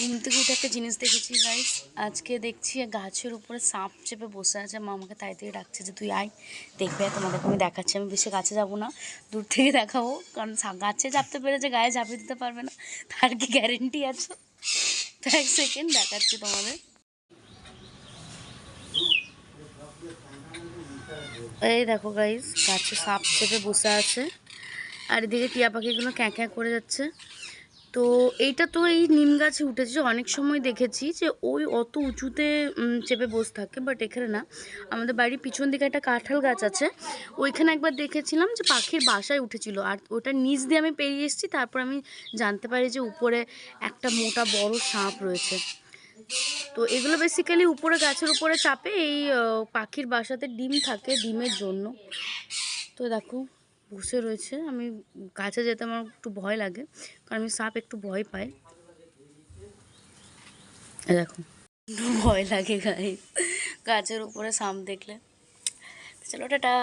ঘুম থেকে উঠে একটা জিনিস দেখেছি গাইস, আজকে দেখছি গাছের উপরে সাপ চেপে বসে আছে। মা আমাকে তাই থেকে ডাকছে যে তুই আয় দেখবে, তোমাদেরকে আমি দেখাচ্ছি। আমি বেশি গাছে যাবো না, দূর থেকে দেখাবো, কারণ গাছে চাপতে পেরে যে গায়ে ঝাঁপিয়ে দিতে পারবে না তার কি গ্যারেন্টি আছে? তো এক সেকেন্ড দেখাচ্ছি তোমাদের। এই দেখো গাইস, গাছে সাপ চেপে বসে আছে, আর এদিকে টিয়া পাখিগুলো ক্যাঁ ক্যাঁ করে যাচ্ছে। তো এইটা তো এই নিম গাছে উঠেছে, অনেক সময় দেখেছি যে ওই অত উঁচুতে চেপে বসে থাকে, বাট এখানে না। আমাদের বাড়ির পিছন দিকে একটা কাঁঠাল গাছ আছে, ওইখানে একবার দেখেছিলাম যে পাখির বাসায় উঠেছিল, আর ওটার নিচ দিয়ে আমি পেরিয়ে এসেছি। তারপর আমি জানতে পারি যে উপরে একটা মোটা বড় সাপ রয়েছে। তো এগুলো বেসিক্যালি উপরে গাছের উপরে চাপে, এই পাখির বাসাতে ডিম থাকে, ডিমের জন্য। তো দেখো বসে রয়েছে। আমি কাছে যেতে আমার একটু ভয় লাগে, কারণ আমি সাপ একটু ভয় পাই। দেখো একটু ভয় লাগে গাইস গাছের উপরে সাপ দেখলে। চলো টাটা।